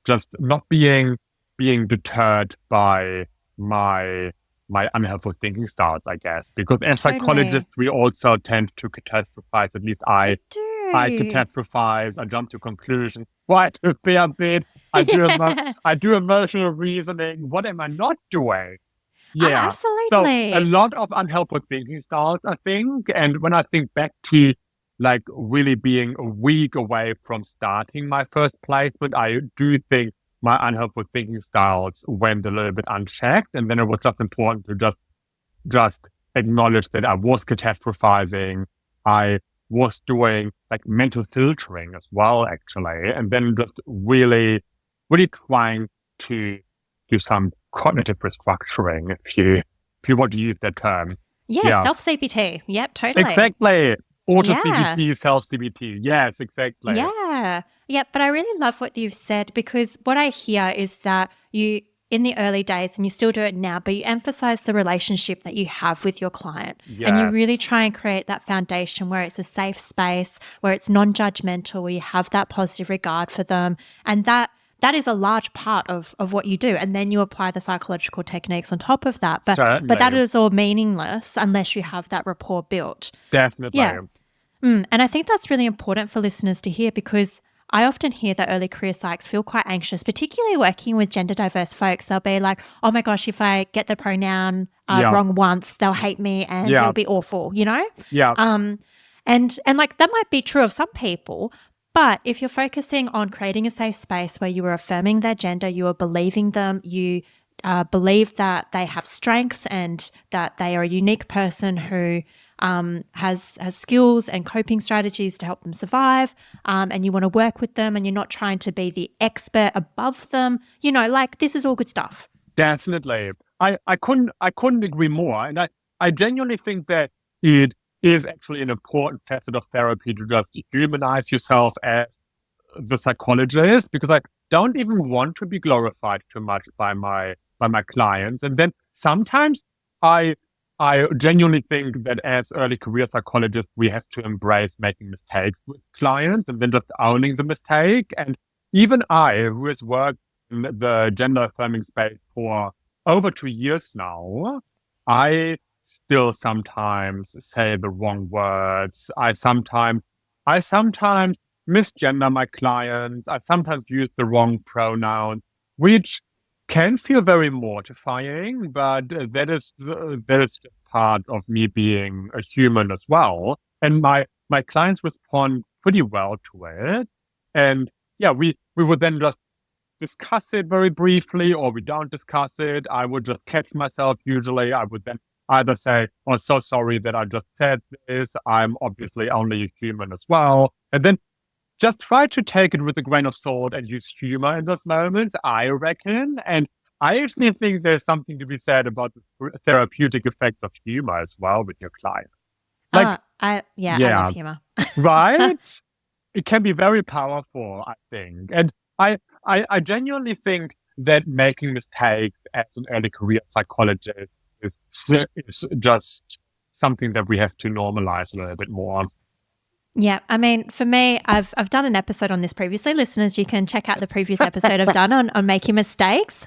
just not being deterred by my unhelpful thinking styles, I guess. Because as psychologists, we also tend to catastrophize. At least I catastrophize. I jump to conclusions quite a fair bit. I do emotional reasoning. What am I not doing? Yeah, absolutely. So a lot of unhelpful thinking styles, I think. And when I think back to like really being a week away from starting my first placement, I do think my unhelpful thinking styles went a little bit unchecked. And then it was just important to just acknowledge that I was catastrophizing. I was doing like mental filtering as well, actually. And then just really trying to do some cognitive restructuring, if you want to use that term. Yeah. Self-CBT. Yep, totally. Exactly. Auto-CBT, self-CBT. Yes, exactly. Yeah. Yeah. But I really love what you've said, because what I hear is that you, in the early days, and you still do it now, but you emphasize the relationship that you have with your client. Yes. And you really try and create that foundation where it's a safe space, where it's non-judgmental, where you have that positive regard for them. And that is a large part of what you do. And then you apply the psychological techniques on top of that. But that is all meaningless unless you have that rapport built. Definitely. Yeah. And I think that's really important for listeners to hear, because I often hear that early career psychs feel quite anxious, particularly working with gender diverse folks. They'll be like, oh my gosh, if I get the pronoun Yeah. wrong once, they'll hate me and Yeah. it'll be awful, you know? Yeah. And like that might be true of some people, but if you're focusing on creating a safe space where you are affirming their gender, you are believing them, you believe that they have strengths and that they are a unique person who has skills and coping strategies to help them survive, and you want to work with them, and you're not trying to be the expert above them, you know, like this is all good stuff. Definitely. I couldn't agree more. And I genuinely think that it is actually an important facet of therapy to just humanize yourself as the psychologist, because I don't even want to be glorified too much by my clients. And then sometimes I genuinely think that as early career psychologists, we have to embrace making mistakes with clients and then just owning the mistake. And even I, who has worked in the gender affirming space for over 2 years now, I still sometimes say the wrong words. I sometimes misgender my clients. I sometimes use the wrong pronouns, which can feel very mortifying, but that is just part of me being a human as well. And my clients respond pretty well to it. And yeah, we would then just discuss it very briefly, or we don't discuss it. I would just catch myself. Usually I would then either say, oh, so sorry that I just said this. I'm obviously only a human as well. And then just try to take it with a grain of salt and use humor in those moments, I reckon. And I actually think there's something to be said about the therapeutic effects of humor as well with your client. Like, I love humor. Right? It can be very powerful, I think. And I genuinely think that making mistakes as an early career psychologist is just something that we have to normalize a little bit more. Yeah, I mean, for me, I've done an episode on this previously. Listeners, you can check out the previous episode I've done on making mistakes.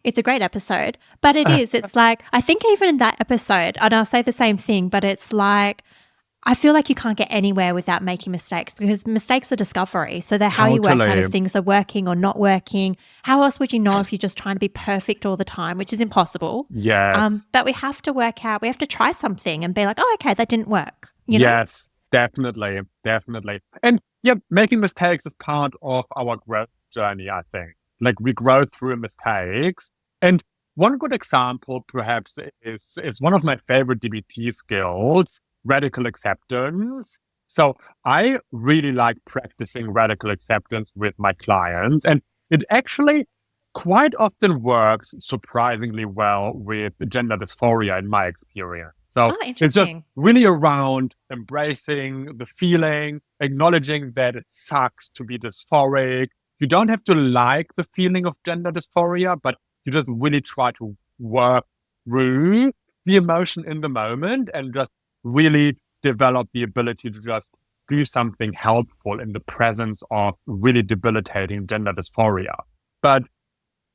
It's a great episode, but it's like, I think even in that episode, and I'll say the same thing, but it's like, I feel like you can't get anywhere without making mistakes, because mistakes are discovery. So they're how you work out if things are working or not working. How else would you know if you're just trying to be perfect all the time, which is impossible? Yes. But we have to work out, we have to try something and be like, oh, okay, that didn't work. You know? Yes. Definitely. And yeah, making mistakes is part of our growth journey, I think. Like, we grow through mistakes. And one good example, perhaps, is one of my favorite DBT skills, radical acceptance. So I really like practicing radical acceptance with my clients. And it actually quite often works surprisingly well with gender dysphoria in my experience. So it's just really around embracing the feeling, acknowledging that it sucks to be dysphoric. You don't have to like the feeling of gender dysphoria, but you just really try to work through the emotion in the moment and just really develop the ability to just do something helpful in the presence of really debilitating gender dysphoria. But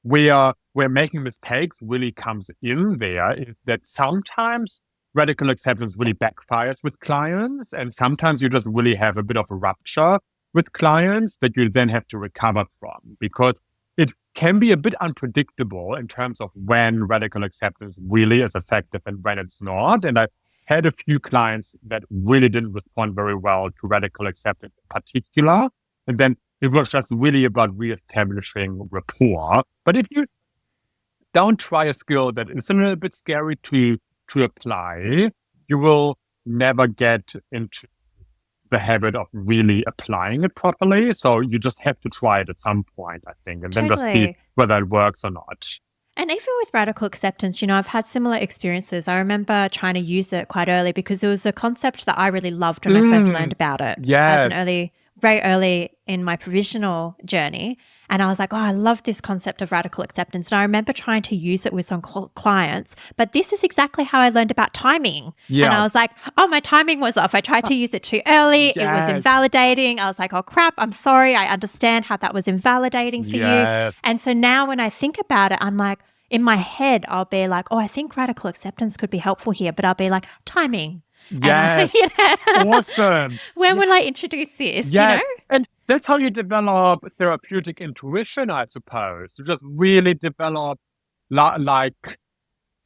where making mistakes really comes in there is that sometimes radical acceptance really backfires with clients, and sometimes you just really have a bit of a rupture with clients that you then have to recover from, because it can be a bit unpredictable in terms of when radical acceptance really is effective and when it's not. And I had a few clients that really didn't respond very well to radical acceptance in particular. And then it was just really about reestablishing rapport. But if you don't try a skill that is a little bit scary to apply, you will never get into the habit of really applying it properly. So you just have to try it at some point, I think, and then just see whether it works or not. And even with radical acceptance, you know, I've had similar experiences. I remember trying to use it quite early because it was a concept that I really loved when I first learned about it. Yes. Very early in my provisional journey. And I was like, oh, I love this concept of radical acceptance. And I remember trying to use it with some clients, but this is exactly how I learned about timing. Yeah. And I was like, oh, my timing was off. I tried to use it too early. Yes. It was invalidating. I was like, oh, crap, I'm sorry. I understand how that was invalidating for you. And so now when I think about it, I'm like, in my head, I'll be like, oh, I think radical acceptance could be helpful here. But I'll be like, timing. Yes. Awesome. When will I introduce this, Yes. And that's how you develop therapeutic intuition, I suppose. To just really develop like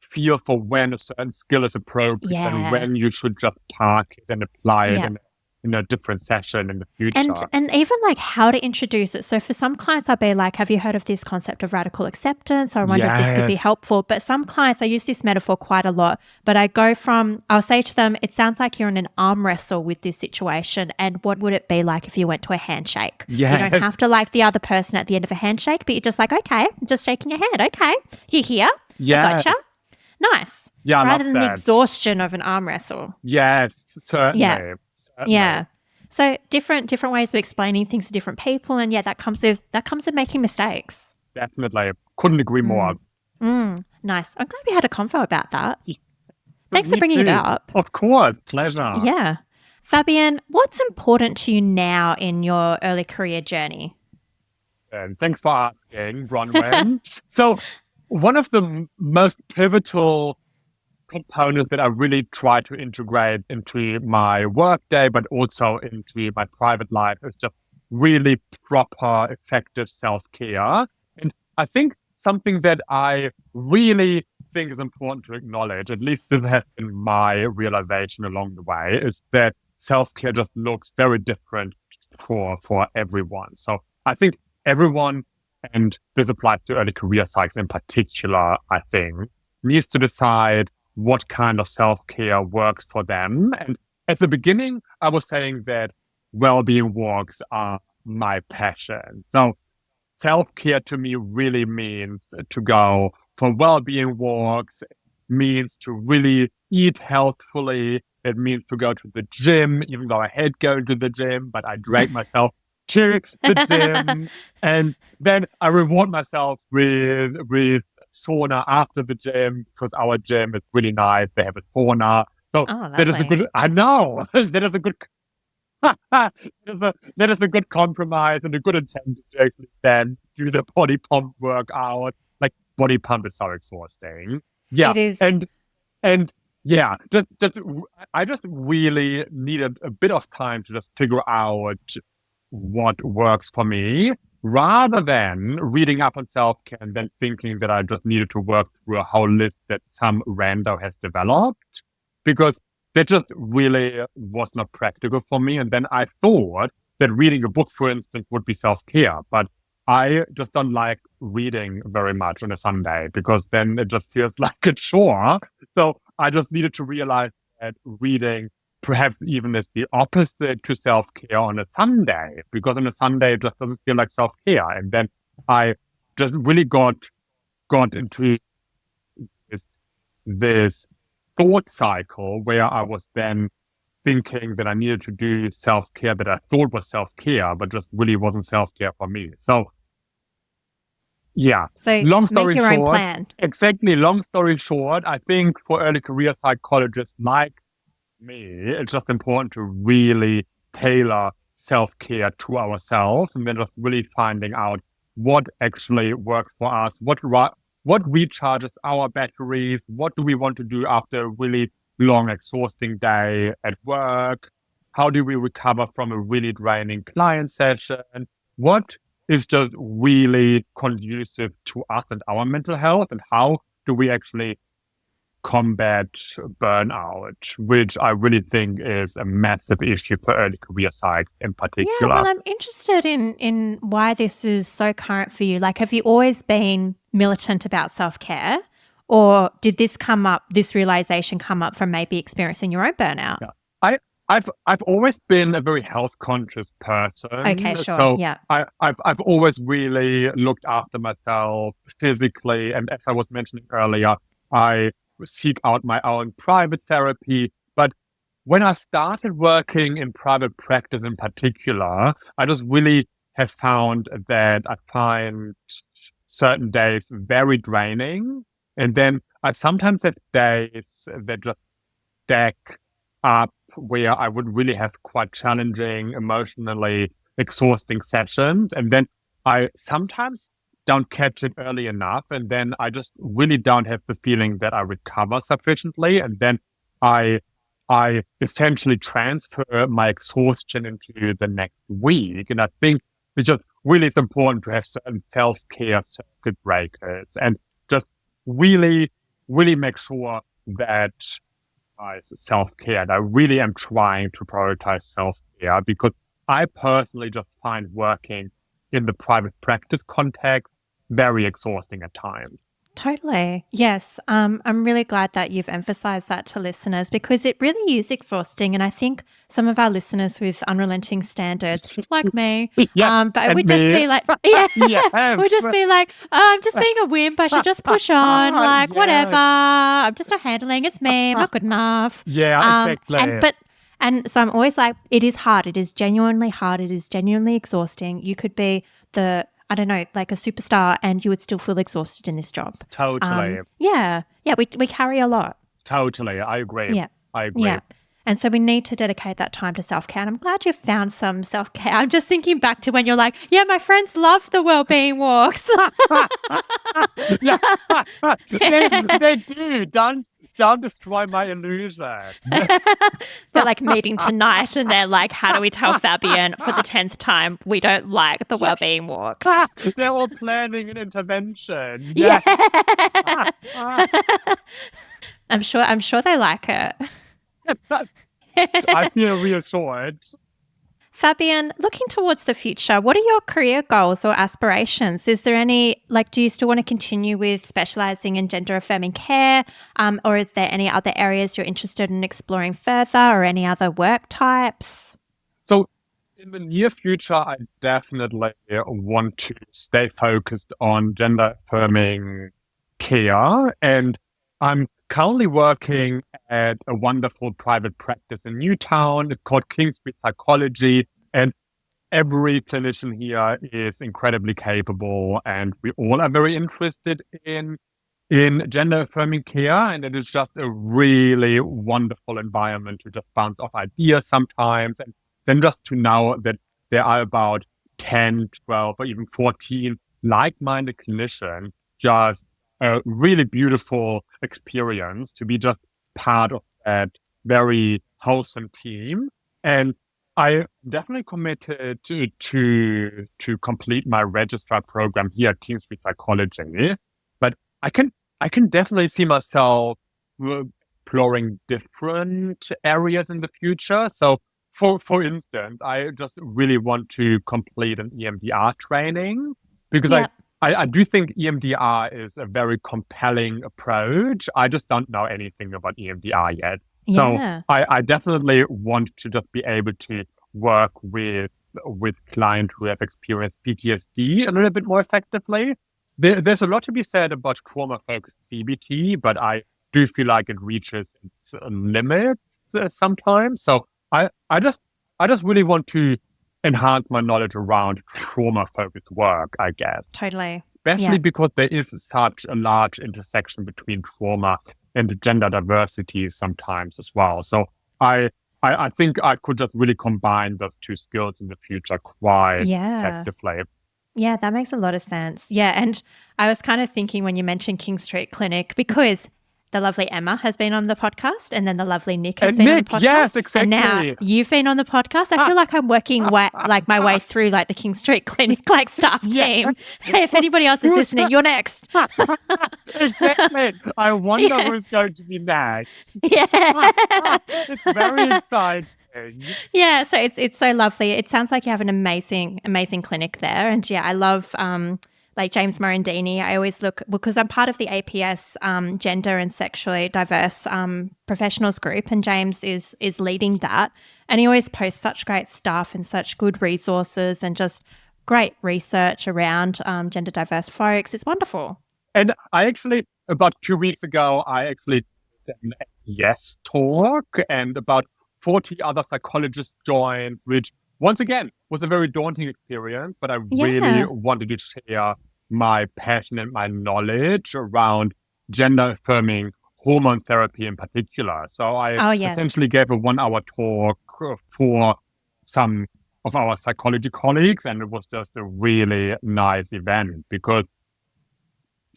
feel for when a certain skill is appropriate and when you should just park it and apply it in a different session in the future. And even like how to introduce it. So for some clients, I'll be like, have you heard of this concept of radical acceptance? I wonder if this could be helpful. But some clients, I use this metaphor quite a lot, but I'll say to them, it sounds like you're in an arm wrestle with this situation. And what would it be like if you went to a handshake? You don't have to like the other person at the end of a handshake, but you're just like, okay, I'm just shaking your hand. Okay, you here? I gotcha. Nice. Yeah, rather than the exhaustion of an arm wrestle. Yes, certainly. Yeah. So different ways of explaining things to different people, and that comes with making mistakes. Definitely. Couldn't agree more. Nice. I'm glad we had a convo about that. Thanks for bringing it up. Of course. Pleasure. Yeah. Fabian, what's important to you now in your early career journey? And thanks for asking, Bronwyn. So one of the most pivotal components that I really try to integrate into my workday, but also into my private life, is just really proper, effective self-care. And I think something that I really think is important to acknowledge, at least this has been my realization along the way, is that self-care just looks very different for everyone. So I think everyone, and this applies to early career psychs in particular, I think, needs to decide what kind of self-care works for them. And at the beginning, I was saying that well-being walks are my passion. So self-care to me really means to go for well-being walks, means to really eat healthfully. It means to go to the gym, even though I hate going to the gym, but I drag myself to the gym. And then I reward myself with sauna after the gym, because our gym is really nice. They have a sauna. So that is a good, I know, that is a good, that is a good compromise and a good incentive to actually then do the body pump workout. Like, body pump is so exhausting. Yeah. It is. And yeah, I just really needed a bit of time to just figure out what works for me, rather than reading up on self-care and then thinking that I just needed to work through a whole list that some rando has developed, because that just really was not practical for me. And then I thought that reading a book, for instance, would be self-care, but I just don't like reading very much on a Sunday, because then it just feels like a chore. So I just needed to realize that reading perhaps even is the opposite to self-care on a Sunday, because on a Sunday it just doesn't feel like self-care. And then I just really got into this thought cycle where I was then thinking that I needed to do self-care that I thought was self-care, but just really wasn't self-care for me. So yeah. So long story make your short, own plan. Exactly. Long story short, I think for early career psychologists like me, it's just important to really tailor self-care to ourselves, and then just really finding out what actually works for us, what recharges our batteries, what do we want to do after a really long, exhausting day at work, how do we recover from a really draining client session, what is just really conducive to us and our mental health, and how do we actually combat burnout, which I really think is a massive issue for early career psychs in particular. Yeah, well, I'm interested in why this is so current for you. Like, have you always been militant about self-care, or did this realization come up from maybe experiencing your own burnout? Yeah. I've always been a very health conscious person. Okay, sure. So yeah. I've always really looked after myself physically, and as I was mentioning earlier, I seek out my own private therapy. But when I started working in private practice in particular, I just really have found that I find certain days very draining. And then I sometimes have days that just stack up where I would really have quite challenging, emotionally exhausting sessions. And then I sometimes don't catch it early enough, and then I just really don't have the feeling that I recover sufficiently, and then I I essentially transfer my exhaustion into the next week. And I think it's just really it's important to have certain self-care circuit breakers and just really, really make sure that self-care. And I really am trying to prioritize self-care because I personally just find working in the private practice context very exhausting at times. Totally. Yes. I'm really glad that you've emphasized that to listeners because it really is exhausting. And I think some of our listeners with unrelenting standards, like me, Yeah, but would and just me. be like, yeah, Yes. would just be like, oh, I'm just being a wimp. I should just push on. Like, Yes. whatever. I'm just not handling. It's me. I'm not good enough. Yeah, exactly. And so I'm always like, it is hard. It is genuinely hard. It is genuinely exhausting. You could be I don't know, like a superstar and you would still feel exhausted in this job. Totally. Yeah. We carry a lot. Totally. I agree. Yeah. I agree. Yeah. And so we need to dedicate that time to self-care. And I'm glad you've found some self-care. I'm just thinking back to when you're like, yeah, my friends love the wellbeing walks. They do. Don't destroy my illusion. They're like meeting tonight and they're like, how do we tell Fabian for the 10th time we don't like the wellbeing walks? They're all planning an intervention. Yeah. I'm sure they like it. I feel reassured. Fabian, looking towards the future, what are your career goals or aspirations? Is there any, do you still want to continue with specializing in gender-affirming care? Or is there any other areas you're interested in exploring further or any other work types? So in the near future, I definitely want to stay focused on gender-affirming care. And I'm currently working at a wonderful private practice in Newtown. It's called King Street Psychology. And every clinician here is incredibly capable. And we all are very interested in gender-affirming care. And it is just a really wonderful environment to just bounce off ideas sometimes. And then just to know that there are about 10, 12, or even 14 like-minded clinicians, just a really beautiful experience to be just part of that very wholesome team. And I definitely committed to complete my registrar program here at King Street Psychology. But I can definitely see myself exploring different areas in the future. So for instance, I just really want to complete an EMDR training because I do think EMDR is a very compelling approach. I just don't know anything about EMDR yet. So I definitely want to just be able to work with clients who have experienced PTSD a little bit more effectively. There's a lot to be said about trauma-focused CBT, but I do feel like it reaches its limits sometimes. So I just really want to enhance my knowledge around trauma-focused work, I guess. Totally. Especially because there is such a large intersection between trauma and gender diversity sometimes as well. So I think I could just really combine those two skills in the future quite effectively. Yeah, that makes a lot of sense. Yeah, and I was kind of thinking when you mentioned King Street Clinic, because the lovely Emma has been on the podcast and then the lovely Nick has been on the podcast. Yes, exactly. And now you've been on the podcast. I feel like I'm working my way through the King Street Clinic staff team. Hey, if anybody else is listening, you're next. Exactly. I wonder who's going to be next. Yeah. It's very exciting. Yeah, so it's so lovely. It sounds like you have an amazing clinic there. And I love like James Morandini. I always look, because I'm part of the APS gender and sexually diverse professionals group, and James is leading that. And he always posts such great stuff and such good resources and just great research around gender diverse folks. It's wonderful. And I actually, about 2 weeks ago, did an APS talk, and about 40 other psychologists joined, which once again was a very daunting experience, but I really wanted to share my passion and my knowledge around gender-affirming hormone therapy in particular. So I essentially gave a 1-hour talk for some of our psychology colleagues, and it was just a really nice event because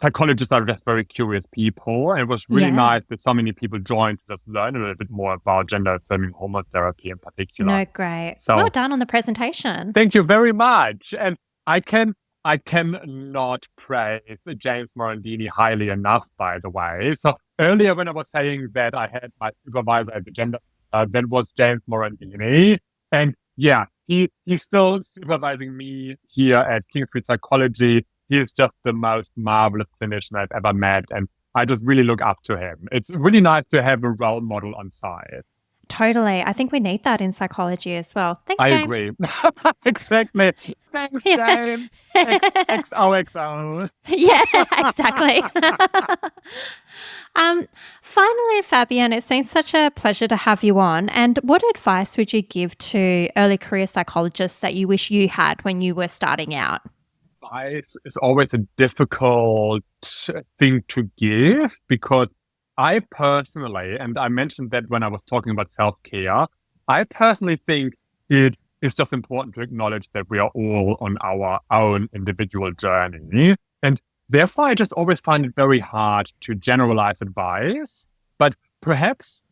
psychologists are just very curious people. And it was really nice that so many people joined to just learn a little bit more about gender-affirming homotherapy in particular. No, great. So, well done on the presentation. Thank you very much. And I cannot praise James Morandini highly enough, by the way. So earlier when I was saying that I had my supervisor at the gender, that was James Morandini. And yeah, he's still supervising me here at Kingsbridge Psychology. He is just the most marvelous clinician I've ever met. And I just really look up to him. It's really nice to have a role model on site. Totally. I think we need that in psychology as well. Thanks, James. I agree. Exactly. Thanks, James. XOXO. Yeah, exactly. Finally, Fabian, it's been such a pleasure to have you on. And what advice would you give to early career psychologists that you wish you had when you were starting out? Advice is always a difficult thing to give because I personally, and I mentioned that when I was talking about self-care, I personally think it is just important to acknowledge that we are all on our own individual journey. And therefore, I just always find it very hard to generalize advice. But perhaps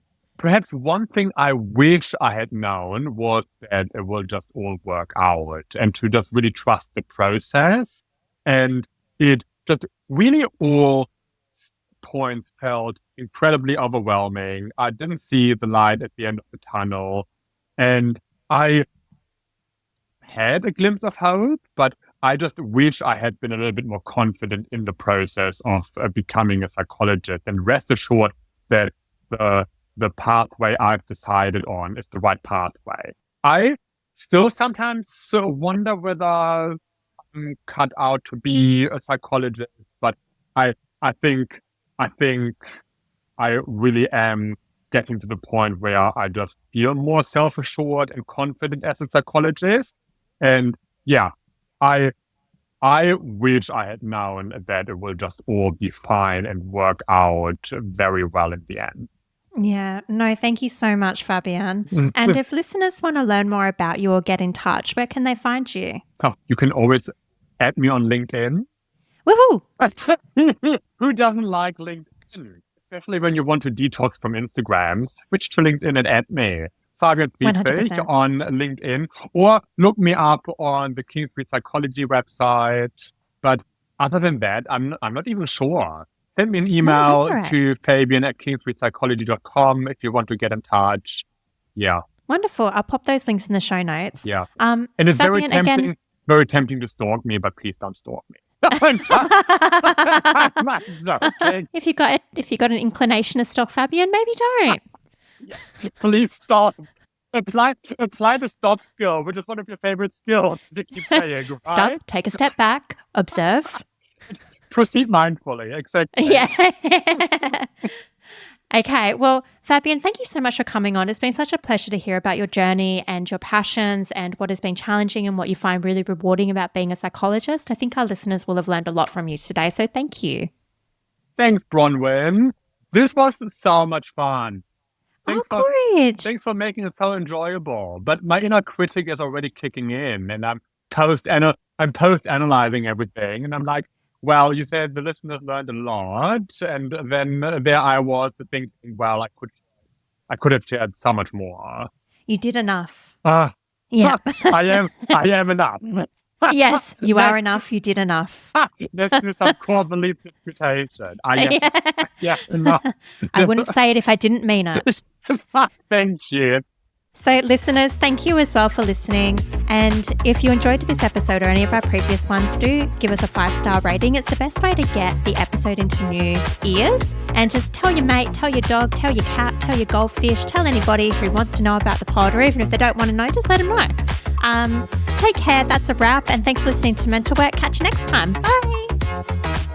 one thing I wish I had known was that it will just all work out and to just really trust the process. And it just really all points felt incredibly overwhelming. I didn't see the light at the end of the tunnel. And I had a glimpse of hope, but I just wish I had been a little bit more confident in the process of becoming a psychologist. And rest assured that the pathway I've decided on is the right pathway. I still sometimes wonder whether I'm cut out to be a psychologist, but I think I really am getting to the point where I just feel more self-assured and confident as a psychologist. And yeah, I wish I had known that it will just all be fine and work out very well in the end. Yeah, no, thank you so much, Fabian. And if listeners want to learn more about you or get in touch, where can they find you? Oh, you can always add me on LinkedIn. Woohoo! Who doesn't like LinkedIn? Especially when you want to detox from Instagram. Switch to LinkedIn and add me. Fabian Friedrich on LinkedIn. Or look me up on the Kingsbridge Psychology website. But other than that, I'm not even sure. Send me an email to fabian@kingsbridgepsychology.com if you want to get in touch. Yeah. Wonderful. I'll pop those links in the show notes. Yeah. And it's Fabian, very tempting to stalk me, but please don't stalk me. If you got an inclination to stalk Fabian, maybe don't. Please stop. Apply the stop skill, which is one of your favorite skills to keep saying. Right? Stop, take a step back, observe. Proceed mindfully, exactly. Yeah. Okay, well, Fabian, thank you so much for coming on. It's been such a pleasure to hear about your journey and your passions and what has been challenging and what you find really rewarding about being a psychologist. I think our listeners will have learned a lot from you today, so thank you. Thanks, Bronwyn. This was so much fun. Great. Thanks for making it so enjoyable. But my inner critic is already kicking in, and I'm post-analyzing everything, and I'm like, well, you said the listeners learned a lot, and then there I was thinking, well, I could have shared so much more. You did enough. Yeah, I am enough. Yes, you are enough. You did enough. Let's do some core belief interpretation. Enough. I wouldn't say it if I didn't mean it. Thank you. So listeners, thank you as well for listening. And if you enjoyed this episode or any of our previous ones, do give us a 5-star rating. It's the best way to get the episode into new ears. And just tell your mate, tell your dog, tell your cat, tell your goldfish, tell anybody who wants to know about the pod, or even if they don't want to know, just let them know. Take care. That's a wrap. And thanks for listening to Mental Work. Catch you next time. Bye.